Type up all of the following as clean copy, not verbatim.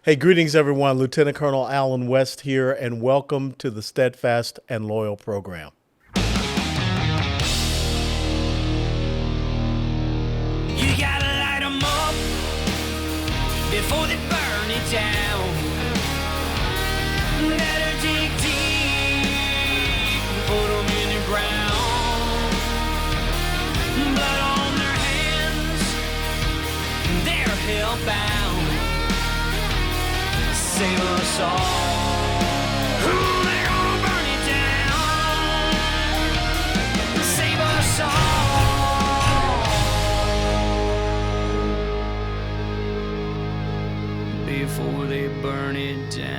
Hey, greetings, everyone. Lieutenant Colonel Alan West here, and welcome to the Steadfast and Loyal program. You gotta light 'em up before they burn it down. Better dig deep, put 'em in the ground. Blood on their hands, they're hellbound. Save us all. Ooh, they're gonna burn it down. Save us all before they burn it down.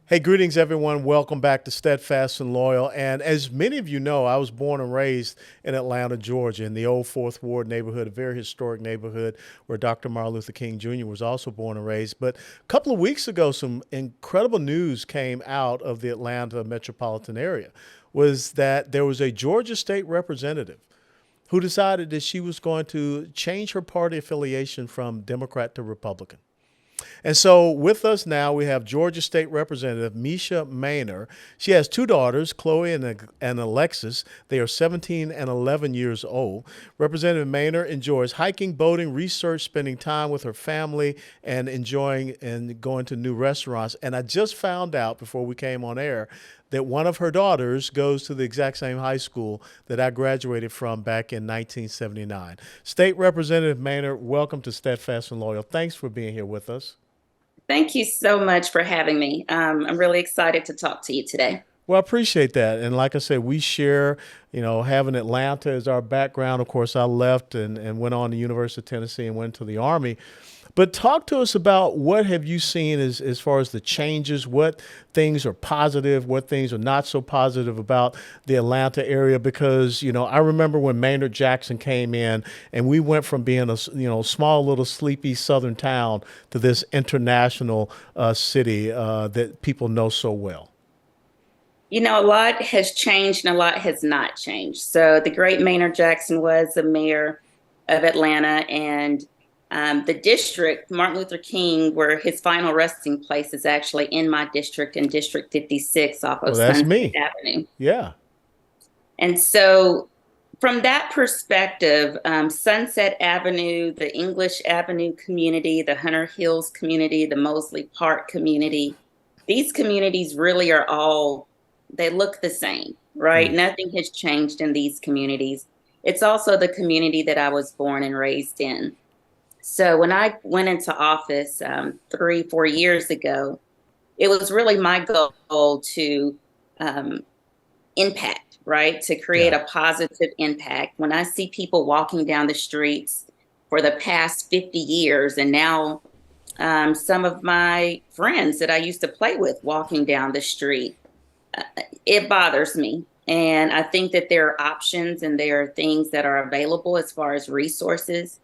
Hey, greetings, everyone. Welcome back to Steadfast and Loyal. And as many of you know, I was born and raised in Atlanta, Georgia, in the old Fourth Ward neighborhood, a very historic neighborhood where Dr. Martin Luther King Jr. was also born and raised. But a couple of weeks ago, some incredible news came out of the Atlanta metropolitan area, was that there was a Georgia state representative who decided that she was going to change her party affiliation from Democrat to Republican. And so with us now, we have Georgia State Representative Mesha Mainor. She has two daughters, Chloe and Alexis. They are 17 and 11 years old. Representative Mainor enjoys hiking, boating, research, spending time with her family, and enjoying and going to new restaurants. And I just found out before we came on air that one of her daughters goes to the exact same high school that I graduated from back in 1979. State Representative Mainor, welcome to Steadfast and Loyal. Thanks for being here with us. Thank you so much for having me. I'm really excited to talk to you today. Well, I appreciate that. And like I said, we share, having Atlanta as our background. Of course, I left and went on to University of Tennessee and went to the Army. But talk to us about what have you seen as far as the changes, what things are positive, what things are not so positive about the Atlanta area, because, I remember when Maynard Jackson came in and we went from being a, small little sleepy southern town to this international city that people know so well. A lot has changed and a lot has not changed. So the great Maynard Jackson was the mayor of Atlanta, and the district, Martin Luther King, where his final resting place is actually in my district, in District 56 off of That's Sunset me. Avenue. Yeah. And so from that perspective, Sunset Avenue, the English Avenue community, the Hunter Hills community, the Mosley Park community, these communities really are all, they look the same, right? Nothing has changed in these communities. It's also the community that I was born and raised in. So when I went into office 3-4 years ago, it was really my goal to impact, right? To create a positive impact. When I see people walking down the streets for the past 50 years, and now some of my friends that I used to play with walking down the street, it bothers me. And I think that there are options and there are things that are available as far as resources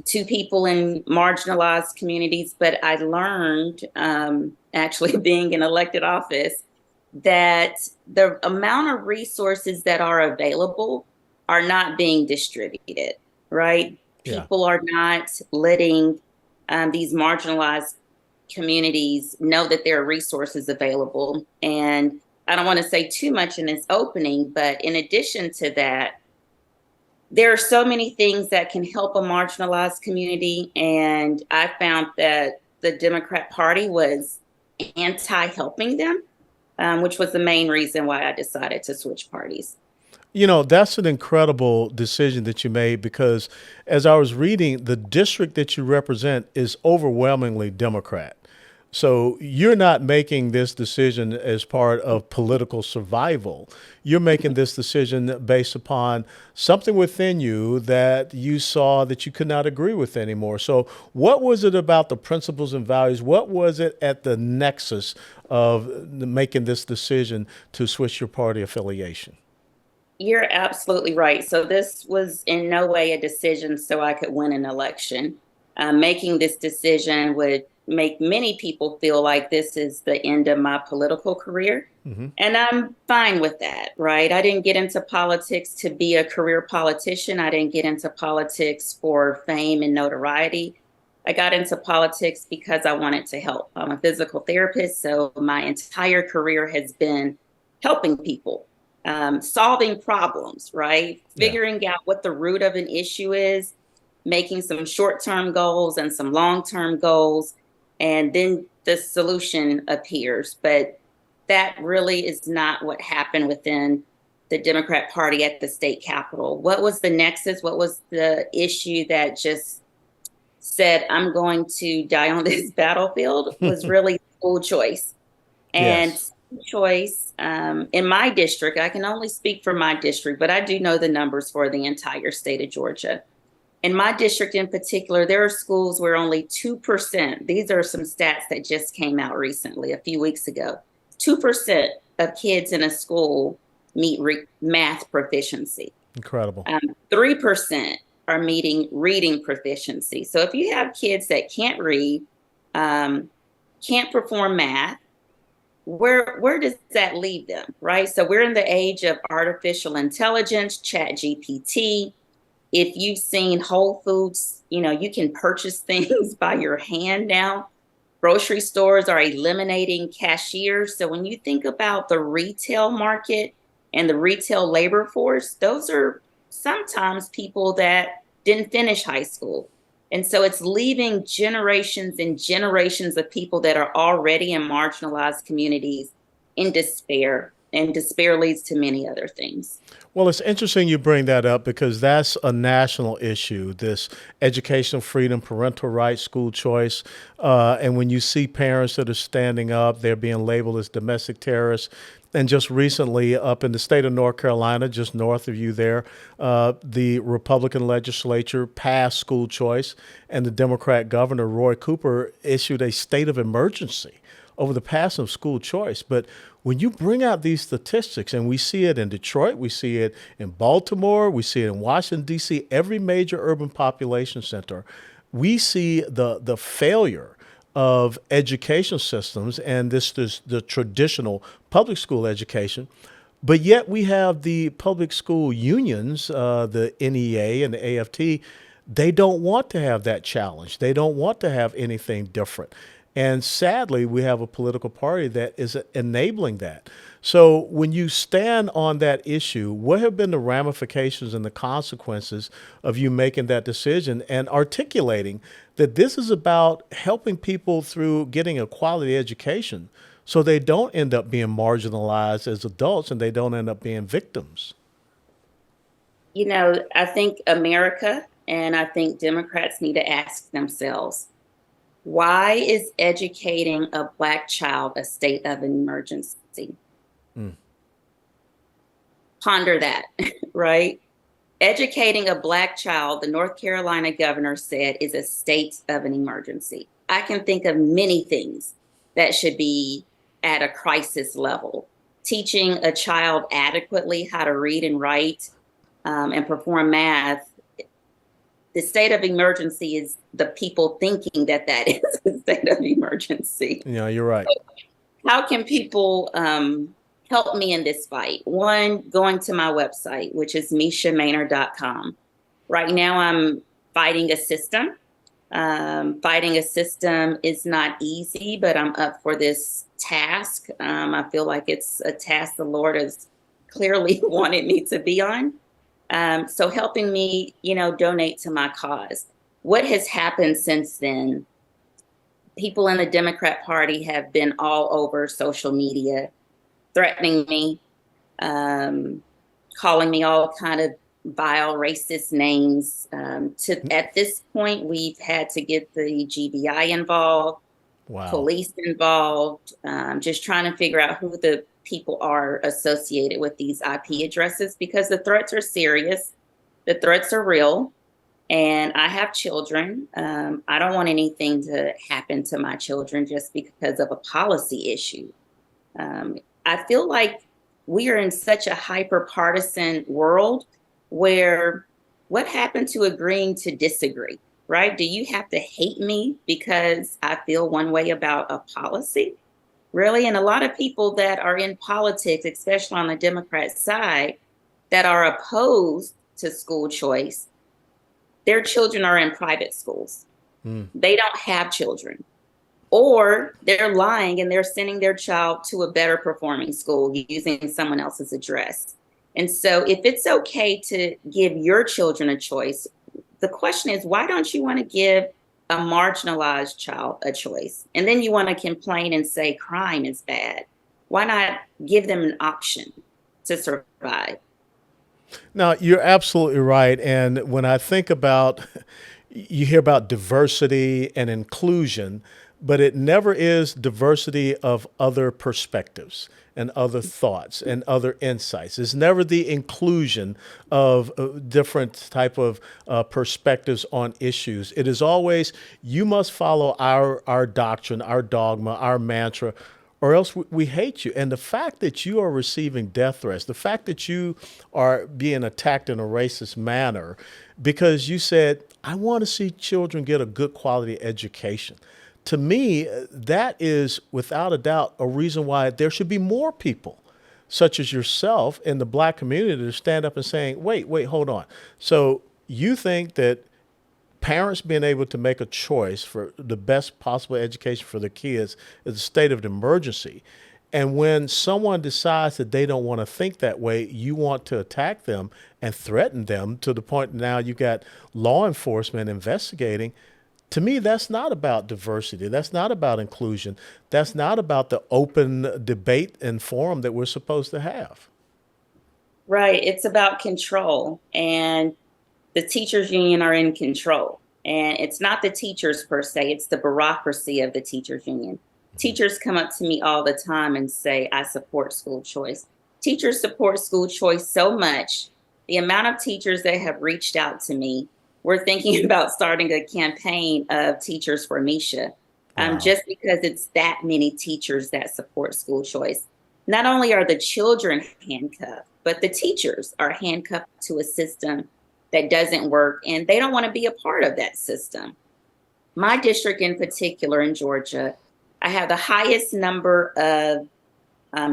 to people in marginalized communities. But I learned, actually being in elected office, that the amount of resources that are available are not being distributed, right? Yeah. People are not letting these marginalized communities know that there are resources available. And I don't want to say too much in this opening, but in addition to that, there are so many things that can help a marginalized community. And I found that the Democrat Party was anti-helping them, which was the main reason why I decided to switch parties. That's an incredible decision that you made, because as I was reading, the district that you represent is overwhelmingly Democrat. So you're not making this decision as part of political survival. You're making this decision based upon something within you that you saw that you could not agree with anymore. So what was it about the principles and values? What was it at the nexus of making this decision to switch your party affiliation? You're absolutely right. So this was in no way a decision so I could win an election. Making this decision would make many people feel like this is the end of my political career. Hmm. And I'm fine with that, right? I didn't get into politics to be a career politician. I didn't get into politics for fame and notoriety. I got into politics because I wanted to help. I'm a physical therapist, so my entire career has been helping people, solving problems, right? Yeah. Figuring out what the root of an issue is, making some short-term goals and some long-term goals, and then the solution appears. But that really is not what happened within the Democrat Party at the state capitol. What was the nexus? What was the issue that just said, I'm going to die on this battlefield? Was really school choice. And Yes. school choice in my district, I can only speak for my district, but I do know the numbers for the entire state of Georgia. In my district in particular, there are schools where only 2%, these are some stats that just came out recently, a few weeks ago, 2% of kids in a school meet math proficiency. Incredible. 3% are meeting reading proficiency. So if you have kids that can't read, can't perform math, where does that leave them, right? So we're in the age of artificial intelligence, Chat GPT. If you've seen Whole Foods, you can purchase things by your hand now. Grocery stores are eliminating cashiers. So when you think about the retail market and the retail labor force, those are sometimes people that didn't finish high school. And so it's leaving generations and generations of people that are already in marginalized communities in despair. And despair leads to many other things. Well, it's interesting you bring that up because that's a national issue, this educational freedom, parental rights, school choice. And when you see parents that are standing up, they're being labeled as domestic terrorists. And just recently, up in the state of North Carolina, just north of you there, the Republican legislature passed school choice, and the Democrat governor, Roy Cooper, issued a state of emergency over the passing of school choice. But when you bring out these statistics, and we see it in Detroit, we see it in Baltimore, we see it in Washington, D.C., every major urban population center, we see the failure of education systems, and this is the traditional public school education. But yet we have the public school unions, the NEA and the AFT, they don't want to have that challenge. They don't want to have anything different. And sadly, we have a political party that is enabling that. So when you stand on that issue, what have been the ramifications and the consequences of you making that decision and articulating that this is about helping people through getting a quality education so they don't end up being marginalized as adults and they don't end up being victims? I think America and I think Democrats need to ask themselves, why is educating a Black child a state of an emergency? Ponder that, right? Educating a Black child, the North Carolina governor said, is a state of an emergency. I can think of many things that should be at a crisis level. Teaching a child adequately how to read and write and perform math. The state of emergency is the people thinking that is a state of emergency. Yeah, you're right. So how can people help me in this fight? One, going to my website, which is MeshaMainor.com. Right now, I'm fighting a system. Fighting a system is not easy, but I'm up for this task. I feel like it's a task the Lord has clearly wanted me to be on. So helping me, donate to my cause. What has happened since then? People in the Democrat Party have been all over social media, threatening me, calling me all kind of vile, racist names. At this point, we've had to get the GBI involved, Wow. police involved, just trying to figure out who the people are associated with these IP addresses, because the threats are serious. The threats are real. And I have children. I don't want anything to happen to my children just because of a policy issue. I feel like we are in such a hyper-partisan world where what happened to agreeing to disagree? right? Do you have to hate me because I feel one way about a policy? Really? And a lot of people that are in politics, especially on the Democrat side, that are opposed to school choice, their children are in private schools. They don't have children. Or they're lying and they're sending their child to a better performing school using someone else's address. And so if it's okay to give your children a choice, the question is, why don't you want to give a marginalized child a choice? And then you want to complain and say crime is bad. Why not give them an option to survive? Now, you're absolutely right. And when I think about, you hear about diversity and inclusion, but it never is diversity of other perspectives and other thoughts and other insights. It's never the inclusion of different type of perspectives on issues. It is always, you must follow our doctrine, our dogma, our mantra, or else we hate you. And the fact that you are receiving death threats, the fact that you are being attacked in a racist manner because you said, I want to see children get a good quality education. To me, that is without a doubt a reason why there should be more people such as yourself in the Black community to stand up and saying, wait, hold on. So you think that parents being able to make a choice for the best possible education for their kids is a state of emergency. And when someone decides that they don't want to think that way, you want to attack them and threaten them to the point now you got law enforcement investigating. To me, that's not about diversity. That's not about inclusion. That's not about the open debate and forum that we're supposed to have. Right. It's about control. And the teachers union are in control. And it's not the teachers per se, it's the bureaucracy of the teachers union. Teachers come up to me all the time and say, I support school choice. Teachers support school choice so much. The amount of teachers that have reached out to me, we're thinking about starting a campaign of Teachers for Mesha, Wow. just because it's that many teachers that support school choice. Not only are the children handcuffed, but the teachers are handcuffed to a system that doesn't work, and they don't want to be a part of that system. My district in particular in Georgia, I have the highest number of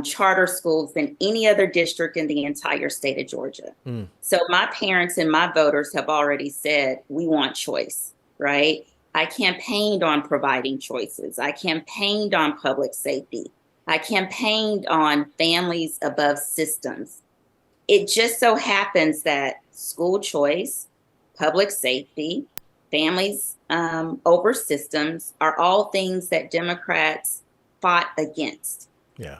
charter schools than any other district in the entire state of Georgia. So my parents and my voters have already said, we want choice, right? I campaigned on providing choices. I campaigned on public safety. I campaigned on families above systems. It just so happens that school choice, public safety, families over systems are all things that Democrats fought against. Yeah.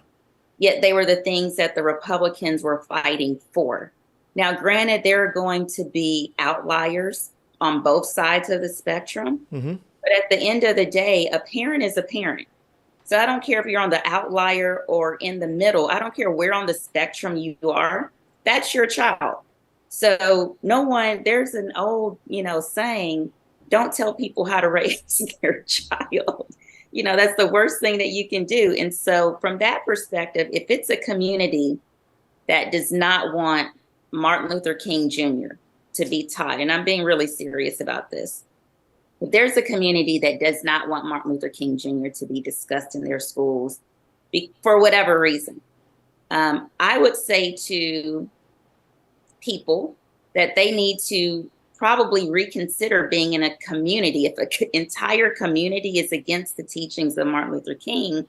Yet they were the things that the Republicans were fighting for. Now, granted, there are going to be outliers on both sides of the spectrum. But at the end of the day, a parent is a parent. So I don't care if you're on the outlier or in the middle. I don't care where on the spectrum you are. That's your child. So no one, there's an old, saying, don't tell people how to raise their child. That's the worst thing that you can do. And so from that perspective, if it's a community that does not want Martin Luther King Jr. to be taught, and I'm being really serious about this, if there's a community that does not want Martin Luther King Jr. to be discussed in their schools for whatever reason, I would say to people that they need to probably reconsider being in a community. If an entire community is against the teachings of Martin Luther King,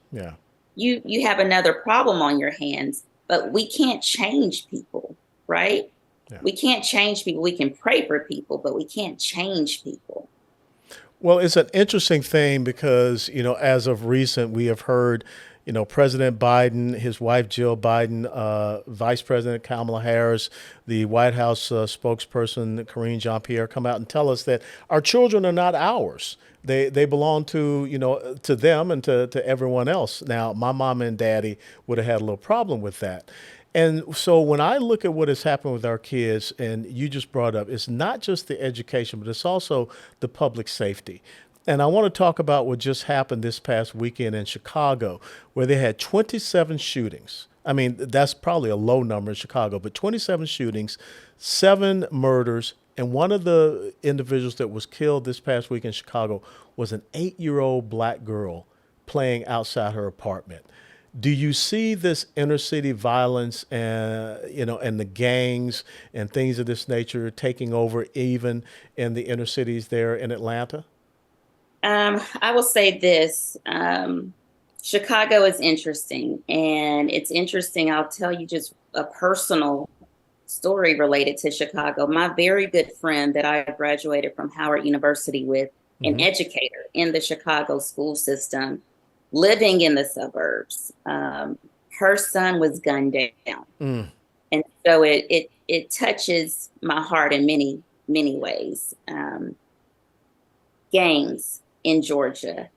you have another problem on your hands. But we can't change people, right? Yeah. We can't change people. We can pray for people, but we can't change people. Well, it's an interesting thing because, as of recent, we have heard, President Biden, his wife, Jill Biden, Vice President Kamala Harris, the White House spokesperson, Karine Jean-Pierre, come out and tell us that our children are not ours. They belong to, to them and to everyone else. Now, my mom and daddy would have had a little problem with that. And so when I look at what has happened with our kids, and you just brought up, it's not just the education, but it's also the public safety. And I want to talk about what just happened this past weekend in Chicago, where they had 27 shootings. I mean, that's probably a low number in Chicago, but 27 shootings, 7 murders, And one of the individuals that was killed this past week in Chicago was an 8-year-old black girl playing outside her apartment. Do you see this inner city violence and and the gangs and things of this nature taking over even in the inner cities there in Atlanta? I will say this. Chicago is interesting, and it's interesting. I'll tell you just a personal story related to Chicago. My very good friend that I graduated from Howard University with, an educator in the Chicago school system, living in the suburbs. Her son was gunned down. And so it touches my heart in many ways. Gangs in Georgia.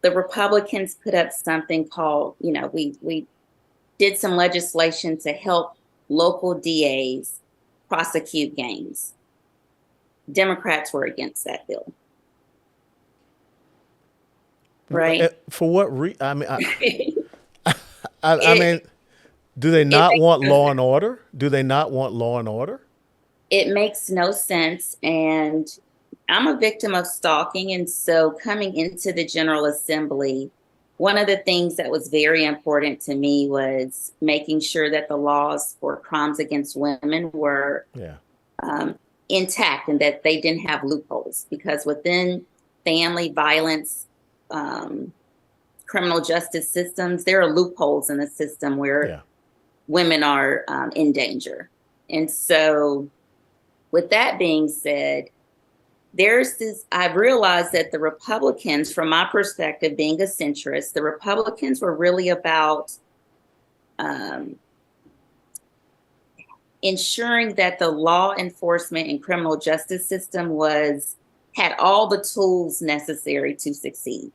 The Republicans put up something called, we did some legislation to help local DAs prosecute gangs. Democrats were against that bill. Right? For what reason? I mean, do they not want law and order? Do they not want law and order? It makes no sense. And I'm a victim of stalking. And so coming into the General Assembly, one of the things that was very important to me was making sure that the laws for crimes against women were intact and that they didn't have loopholes. Because within family violence, criminal justice systems, there are loopholes in the system where women are in danger. And so with that being said, I've realized that the Republicans, from my perspective, being a centrist, the Republicans were really about ensuring that the law enforcement and criminal justice system had all the tools necessary to succeed.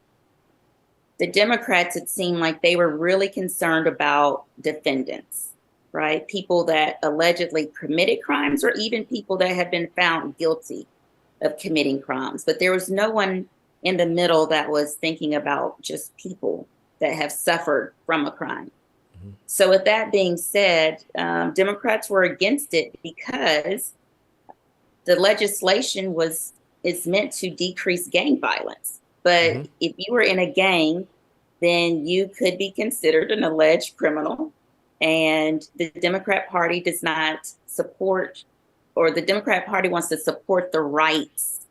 The Democrats, it seemed like they were really concerned about defendants, right? People that allegedly committed crimes, or even people that have been found guilty of committing crimes. But there was no one in the middle that was thinking about just people that have suffered from a crime. So with that being said, Democrats were against it because the legislation is meant to decrease gang violence. But if you were in a gang, then you could be considered an alleged criminal. And the Democrat Party does not support, or the Democrat Party wants to support the rights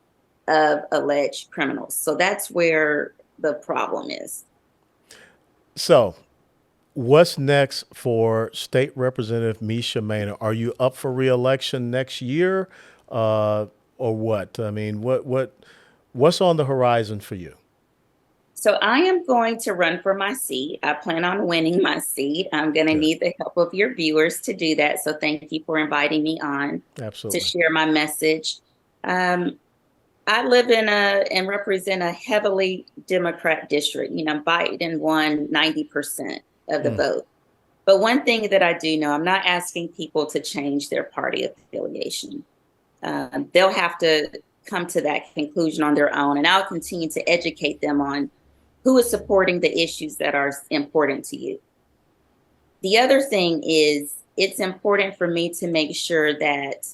of alleged criminals. So that's where the problem is. So what's next for State Representative Mesha Mainor? Are you up for re-election next year, or what? I mean, what's on the horizon for you? So I am going to run for my seat. I plan on winning my seat. I'm going to need the help of your viewers to do that. So thank you for inviting me on to share my message. I live in and represent a heavily Democrat district. Biden won 90% of the vote. But one thing that I do know, I'm not asking people to change their party affiliation. They'll have to come to that conclusion on their own. And I'll continue to educate them on who is supporting the issues that are important to you. The other thing is, it's important for me to make sure that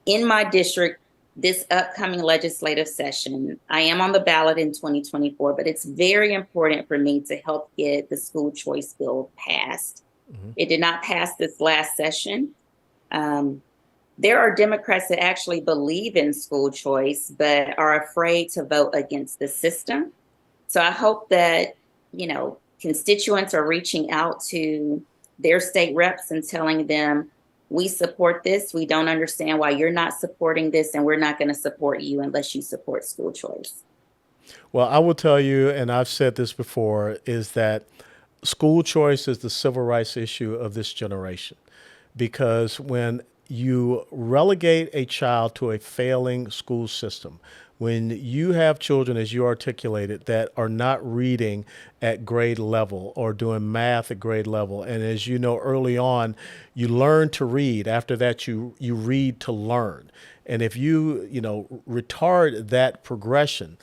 in my district, this upcoming legislative session, I am on the ballot in 2024, but it's very important for me to help get the school choice bill passed. It did not pass this last session. There are Democrats that actually believe in school choice, but are afraid to vote against the system. So I hope that, constituents are reaching out to their state reps and telling them, we support this. We don't understand why you're not supporting this, and we're not going to support you unless you support school choice. Well, I will tell you, and I've said this before, is that school choice is the civil rights issue of this generation. Because when you relegate a child to a failing school system, when you have children, as you articulated, that are not reading at grade level or doing math at grade level, and as you know, early on, you learn to read. After that, you read to learn. And if you retard that progression,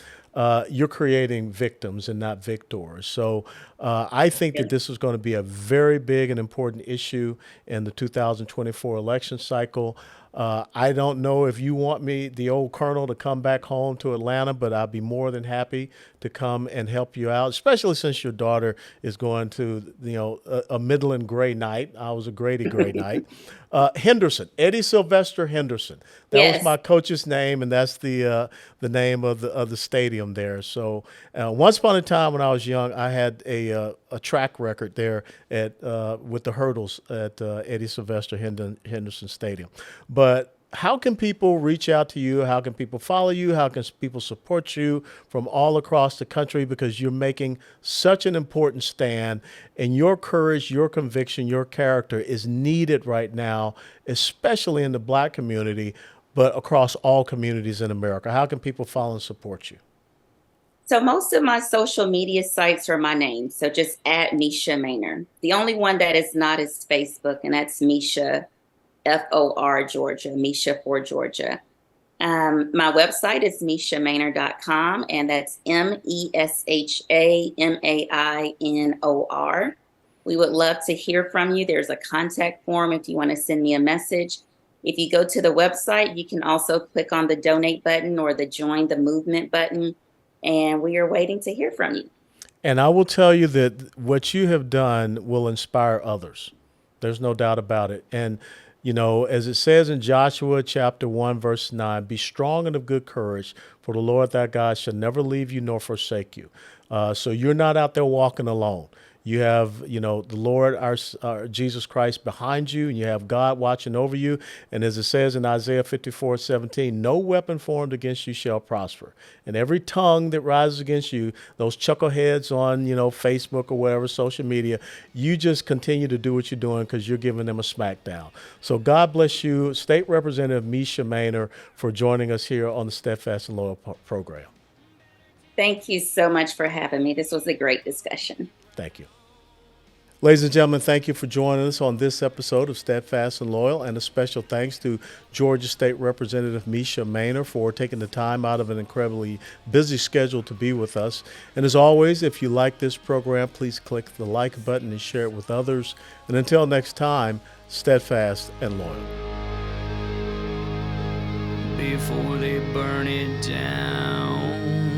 you're creating victims and not victors. So I think that this is going to be a very big and important issue in the 2024 election cycle. I don't know if you want me, the old colonel, to come back home to Atlanta, but I'd be more than happy to come and help you out, especially since your daughter is going to, a Midland Gray night. I was a Grady Gray night. Henderson, Eddie Sylvester Henderson. That was Yes. my coach's name, and that's the name of the stadium there. So once upon a time when I was young, I had a track record there at with the hurdles at Eddie Sylvester Henderson Stadium. But how can people reach out to you? How can people follow you? How can people support you from all across the country? Because you're making such an important stand, and your courage, your conviction, your character is needed right now, especially in the Black community, but across all communities in America. How can people follow and support you? So most of my social media sites are my name. So just at Mesha Mainor. The only one that is not is Facebook, and that's Mesha FOR Georgia, Mesha for Georgia. My website is MeshaMainor.com, and that's MESHAMAINOR. We would love to hear from you. There's a contact form if you want to send me a message. If you go to the website, you can also click on the donate button or the join the movement button, and we are waiting to hear from you. And I will tell you that what you have done will inspire others. There's no doubt about it. And, as it says in Joshua chapter 1, verse 9, be strong and of good courage, for the Lord thy God shall never leave you nor forsake you. So you're not out there walking alone. You have, the Lord, our Jesus Christ behind you, and you have God watching over you. And as it says in Isaiah 54:17, no weapon formed against you shall prosper. And every tongue that rises against you, those chuckleheads on, Facebook or whatever, social media, you just continue to do what you're doing because you're giving them a smackdown. So God bless you, State Representative Mesha Mainor, for joining us here on the Steadfast and Loyal program. Thank you so much for having me. This was a great discussion. Thank you. Ladies and gentlemen, thank you for joining us on this episode of Steadfast and Loyal, and a special thanks to Georgia State Representative Mesha Mainor for taking the time out of an incredibly busy schedule to be with us. And as always, if you like this program, please click the like button and share it with others. And until next time, steadfast and loyal. Before they burn it down.